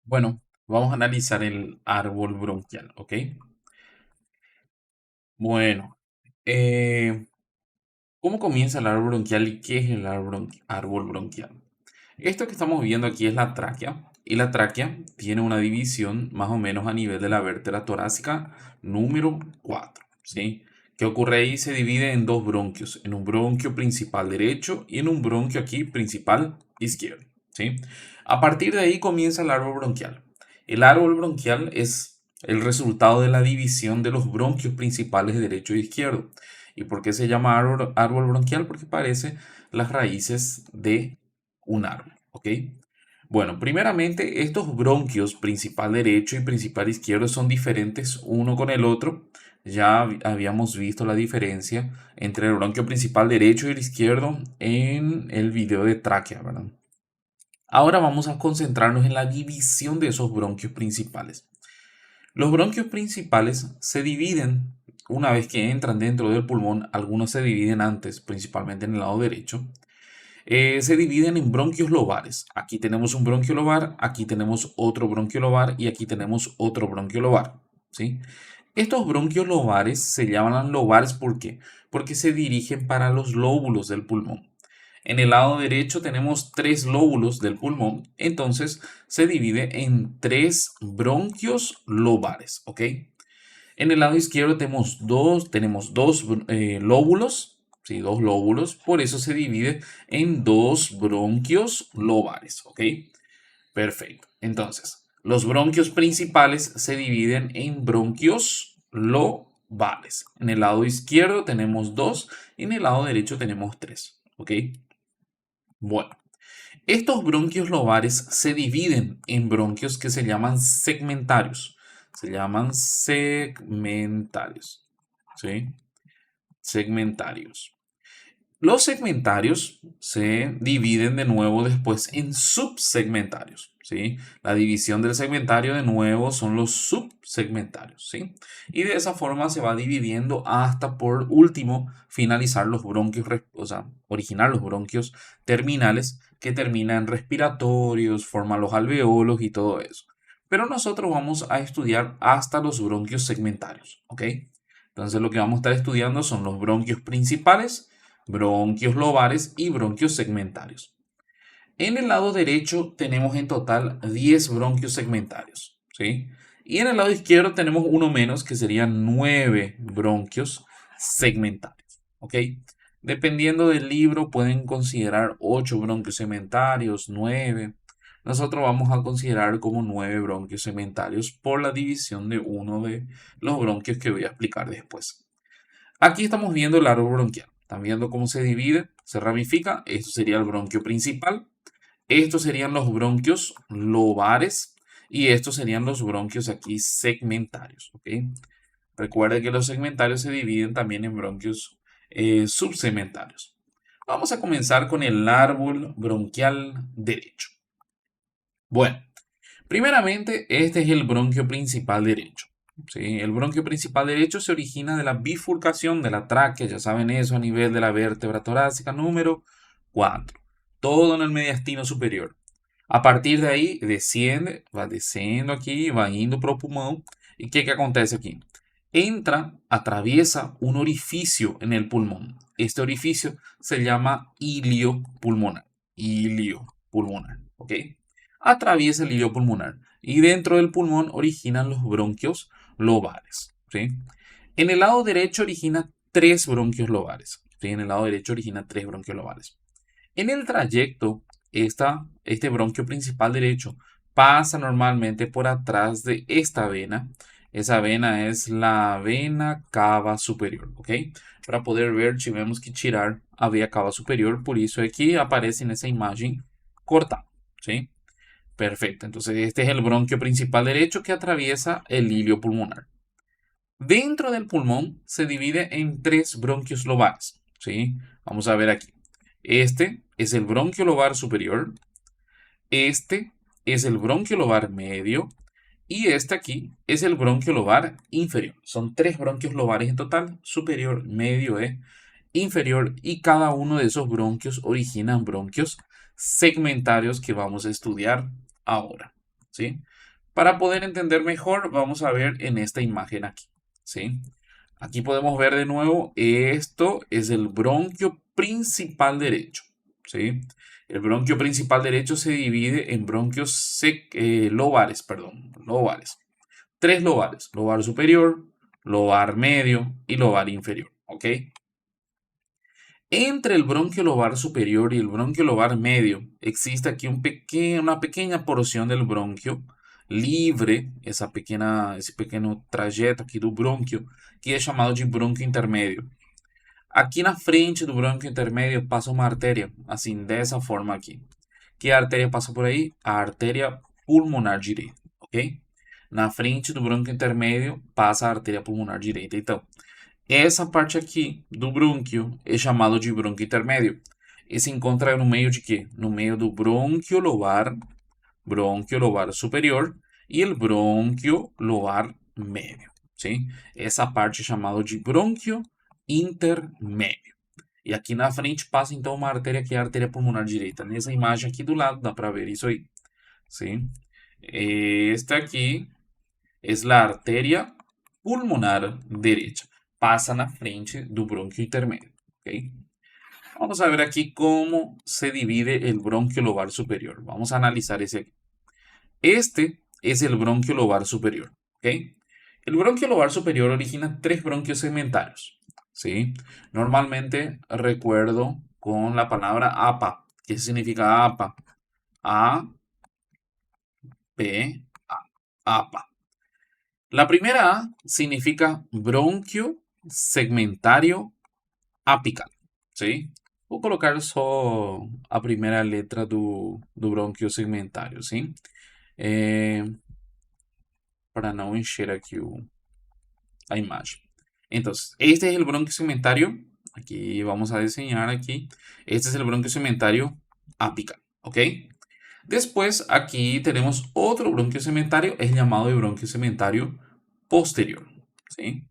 Bueno, vamos a analizar el árbol bronquial, ¿ok? Bueno, eh, ¿cómo comienza el árbol bronquial y qué es el árbol bronquial? Esto que estamos viendo aquí es la tráquea, y la tráquea tiene una división más o menos a nivel de la vértebra torácica número 4, ¿sí? ¿Qué ocurre ahí? Se divide en dos bronquios, en un bronquio principal derecho y en un bronquio aquí principal izquierdo, ¿sí? A partir de ahí comienza el árbol bronquial. El árbol bronquial es el resultado de la división de los bronquios principales derecho e izquierdo. ¿Y por qué se llama árbol bronquial? Porque parece las raíces de un árbol, ¿ok? Bueno, primeramente, estos bronquios principal derecho y principal izquierdo son diferentes uno con el otro. Ya habíamos visto la diferencia entre el bronquio principal derecho y el izquierdo en el video de tráquea, ¿verdad? Ahora vamos a concentrarnos en la división de esos bronquios principales. Los bronquios principales se dividen una vez que entran dentro del pulmón, algunos se dividen antes, principalmente en el lado derecho, se dividen en bronquios lobares. Aquí tenemos un bronquio lobar, aquí tenemos otro bronquio lobar y aquí tenemos otro bronquio lobar, ¿sí? Estos bronquios lobares se llaman lobares ¿por qué? Porque se dirigen para los lóbulos del pulmón. En el lado derecho tenemos tres lóbulos del pulmón, entonces se divide en tres bronquios lobares, ¿ok? En el lado izquierdo tenemos dos lóbulos, ¿sí? Dos lóbulos, por eso se divide en dos bronquios lobares, ¿ok? Perfecto. Entonces, los bronquios principales se dividen en bronquios lobales. En el lado izquierdo tenemos dos y en el lado derecho tenemos tres, ¿ok? Bueno, estos bronquios lobares se dividen en bronquios que se llaman segmentarios. Se llaman segmentarios. ¿Sí? Segmentarios. Los segmentarios se dividen de nuevo después en subsegmentarios, ¿sí? La división del segmentario de nuevo son los subsegmentarios, ¿sí? Y de esa forma se va dividiendo hasta por último finalizar los bronquios, o sea, originar los bronquios terminales que terminan respiratorios, forman los alveolos y todo eso. Pero nosotros vamos a estudiar hasta los bronquios segmentarios, ¿ok? Entonces lo que vamos a estar estudiando son los bronquios principales, bronquios lobares y bronquios segmentarios. En el lado derecho tenemos en total 10 bronquios segmentarios, ¿sí? Y en el lado izquierdo tenemos uno menos, que serían 9 bronquios segmentarios, ¿ok? Dependiendo del libro pueden considerar 8 bronquios segmentarios, 9. Nosotros vamos a considerar como 9 bronquios segmentarios por la división de uno de los bronquios que voy a explicar después. Aquí estamos viendo el árbol bronquial. Están viendo cómo se divide, se ramifica. Esto sería el bronquio principal. Estos serían los bronquios lobares. Y estos serían los bronquios aquí segmentarios. ¿Ok? Recuerde que los segmentarios se dividen también en bronquios subsegmentarios. Vamos a comenzar con el árbol bronquial derecho. Bueno, primeramente, este es el bronquio principal derecho. ¿Sí? El bronquio principal derecho se origina de la bifurcación de la tráquea, ya saben eso, a nivel de la vértebra torácica número 4. Todo en el mediastino superior. A partir de ahí desciende, va descendiendo aquí, va yendo por el pulmón. ¿Y qué acontece aquí? Entra, atraviesa un orificio en el pulmón. Este orificio se llama ilio pulmonar. Ilio pulmonar, ¿ok? Atraviesa el ilio pulmonar y dentro del pulmón originan los bronquios lobares, ¿sí? En el lado derecho origina tres bronquios lobares, ¿sí? En el lado derecho origina tres bronquios lobares. En el trayecto, este bronquio principal derecho pasa normalmente por atrás de esta vena. Esa vena es la vena cava superior, ¿ok? Para poder ver, tivemos que tirar a veia cava superior, por eso aquí aparece en esa imagen cortada, ¿sí? Perfecto, entonces este es el bronquio principal derecho que atraviesa el ilio pulmonar. Dentro del pulmón se divide en tres bronquios lobares, ¿sí? Vamos a ver aquí. Este es el bronquio lobar superior, este es el bronquio lobar medio y este aquí es el bronquio lobar inferior. Son tres bronquios lobares en total, superior, medio e inferior, y cada uno de esos bronquios originan bronquios segmentarios que vamos a estudiar ahora, ¿sí? Para poder entender mejor, vamos a ver en esta imagen aquí, ¿sí? Aquí podemos ver de nuevo, esto es el bronquio principal derecho, ¿sí? El bronquio principal derecho se divide en bronquios lobares, perdón, lobares. Tres lobares, lobar superior, lobar medio y lobar inferior, ¿ok? Entre el bronquio lobar superior y el bronquio lobar medio existe aquí una pequeña porción del bronquio livre, esse pequeno trajeto aqui do bronquio, que é chamado de bronquio intermédio. Aqui na frente do bronquio intermédio passa uma artéria, assim, dessa forma aqui. Que artéria passa por aí? A artéria pulmonar direita, ok? Na frente do bronquio intermédio passa a artéria pulmonar direita. Então, essa parte aqui do brônquio é chamado de brônquio intermédio. E se encontra no meio de quê? No meio do brônquio lobar superior e o brônquio lobar médio. Sim? Essa parte é chamada de brônquio intermédio. E aqui na frente passa então uma artéria que é a artéria pulmonar direita. Nessa imagem aqui do lado dá para ver isso aí. Sim? Esta aqui é a artéria pulmonar direita. Passa na frente do brônquio intermédio. ¿Okay? Vamos a ver aquí cómo se divide el bronquio lobar superior. Vamos a analizar ese aquí. Este es el bronquio lobar superior. ¿Okay? El bronquio lobar superior origina tres bronquios segmentarios. ¿Sí? Normalmente recuerdo con la palabra APA. ¿Qué significa APA? A, P, A. APA. La primera A significa bronquio segmentario apical, ¿sí? Vou colocar só a primeira letra do brônquio segmentário, sim? Para não encher aqui a imagem. Então, este é o brônquio segmentário. Aqui vamos a desenhar aqui. Este é o brônquio segmentário apical, ok? Después aquí tenemos otro bronquio segmentario, es llamado de bronquio segmentario posterior, ¿sí?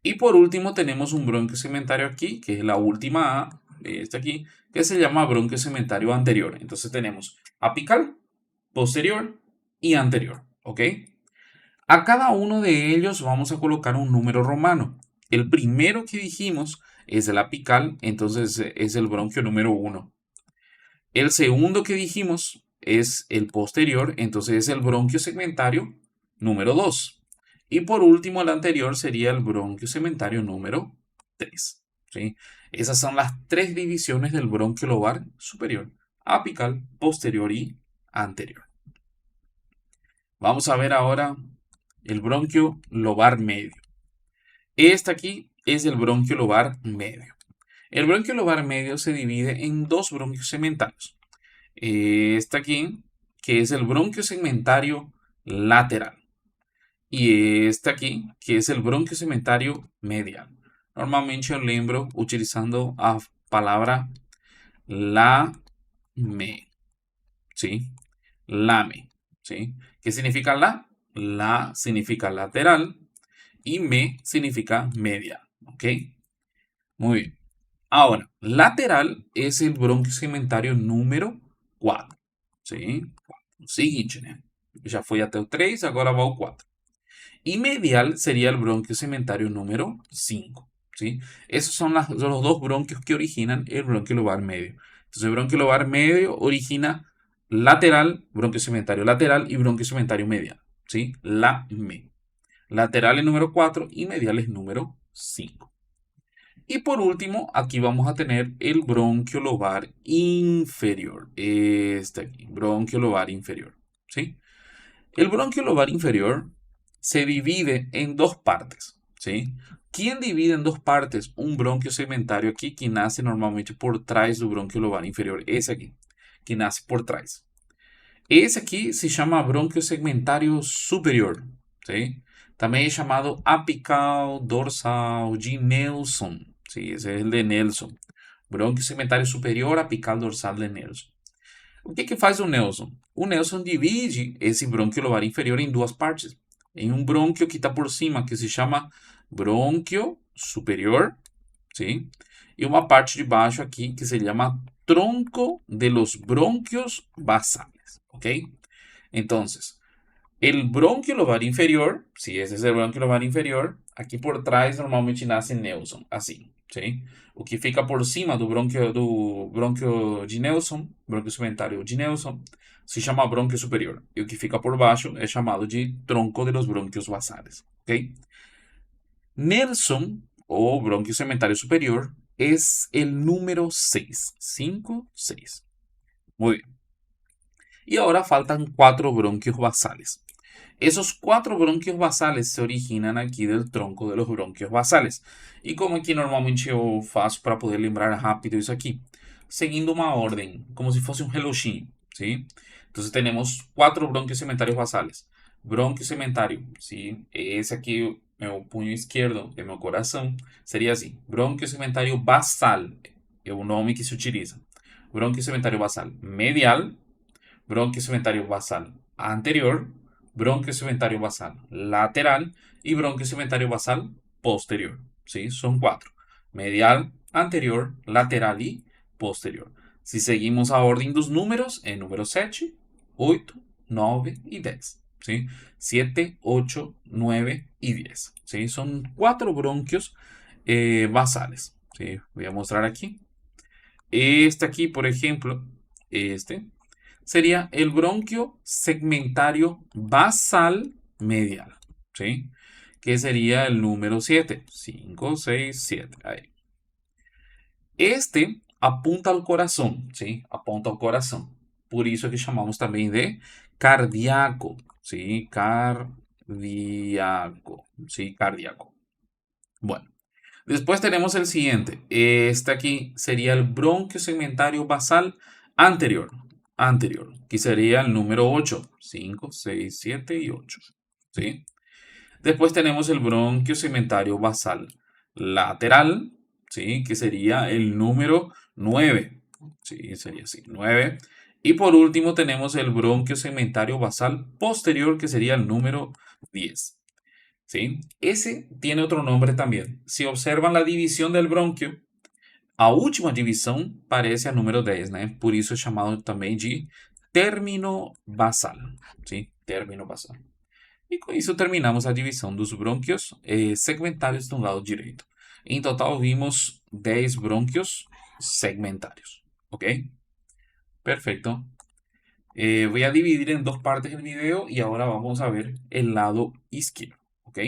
Y por último tenemos un bronquio segmentario aquí, que es la última A de este aquí, que se llama bronquio segmentario anterior. Entonces tenemos apical, posterior y anterior, ¿ok? A cada uno de ellos vamos a colocar un número romano. El primero que dijimos es el apical, entonces es el bronquio número 1. El segundo que dijimos es el posterior, entonces es el bronquio segmentario número 2. Y por último, el anterior sería el bronquio segmentario número 3. ¿Sí? Esas son las tres divisiones del bronquio lobar superior: apical, posterior y anterior. Vamos a ver ahora el bronquio lobar medio. Este aquí es el bronquio lobar medio. El bronquio lobar medio se divide en dos bronquios segmentarios. Este aquí, que es el bronquio segmentario lateral. Y este aquí, que es el bronquio segmentario medial. Normalmente yo lembro utilizando a palabra lame, ¿sí? Lame, ¿sí? ¿Qué significa la? La significa lateral y me significa medial, ¿ok? Muy bien. Ahora, lateral es el bronquio segmentario número 4, ¿sí? O seguinte, né? Já foi até o 3, agora vai o 4. Y medial sería el bronquio segmentario número 5, ¿sí? Esos son los dos bronquios que originan el bronquio lobar medio. Entonces, el bronquio lobar medio origina lateral, bronquio segmentario lateral y bronquio segmentario medial, ¿sí? Lateral es número 4 y medial es número 5. Y por último, aquí vamos a tener el bronquio lobar inferior. Este aquí, bronquio lobar inferior, ¿sí? El bronquio lobar inferior se divide en dos partes, ¿sí? ¿Quién divide en dos partes un bronquio segmentario aquí que nace normalmente por trás do bronquio lobar inferior? Ese aquí, que nace por trás. Esse aqui se chama bronquio segmentario superior, ¿sí? Também é chamado apical dorsal de Nelson, ¿sí? Ese es el de Nelson. Bronquio segmentario superior, apical dorsal de Nelson. O que faz o Nelson? O Nelson divide esse bronquio lobar inferior em duas partes. Em um bronquio que está por cima, que se chama bronquio superior, ¿sí? E uma parte de baixo aqui que se chama tronco de los bronquios basales, ¿ok? Entonces, El bronquio lobar inferior, si esse é o bronquio lobar inferior, aqui por trás normalmente nasce Nelson, assim, sim? O que fica por cima do bronquio de Nelson, bronquio segmentário de Nelson, se chama bronquio superior. E o que fica por baixo é chamado de tronco de los bronquios basales, ok? Nelson, o bronquio segmentario superior, es el número 6. 5, 6. Muy bien. Y ahora faltan 4 bronquios basales. Esos 4 bronquios basales se originan aqui del tronco de los bronquios basales. E como aqui normalmente eu faço para poder lembrar rápido isso aqui? Seguindo uma ordem, como se fosse um reloginho, ¿sí? Entonces tenemos 4 bronquios segmentarios basales. Bronquio segmentário, ¿sí? Esse aqui, meu punho esquerdo, é meu coração, seria assim. Bronquio segmentário basal é o nome que se utiliza. Bronquio segmentário basal medial, bronquio segmentario basal anterior, bronquio segmentario basal lateral y bronquio segmentario basal posterior. ¿Sí? Son 4. Medial, anterior, lateral y posterior. Si seguimos a orden dos números, en número 7, 8, 9 y 10. ¿Sí? 7, 8, 9 y 10. ¿Sí? Son 4 bronquios basales. ¿Sí? Voy a mostrar aquí. Este aquí, por ejemplo, este sería el bronquio segmentario basal medial, ¿sí? Que sería el número 7. 5, 6, 7. Ahí. Este apunta al corazón, ¿sí? Apunta al corazón. Por eso que llamamos también de cardíaco, ¿sí? Cardíaco, ¿sí? Cardíaco. Bueno. Después tenemos el siguiente. Este aquí sería el bronquio segmentario basal anterior. Anterior. Aquí sería el número 8. 5, 6, 7 y 8. ¿Sí? Después tenemos el bronquio segmentario basal lateral. ¿Sí? Que sería el número 9. Sí, sería así. 9. Y por último tenemos el bronquio segmentario basal posterior, que sería el número 10. ¿Sí? Ese tiene otro nombre también. Si observan la división del bronquio, a última divisão parece a número 10, né? Por isso é chamado também de término basal. ¿Sí? Término basal. E com isso terminamos a divisão dos brônquios segmentários do lado direito. Em total vimos 10 brônquios segmentários. ¿Ok? Perfecto. Voy a dividir en dos partes el video y ahora vamos a ver el lado izquierdo. ¿Ok?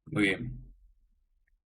Muy bien.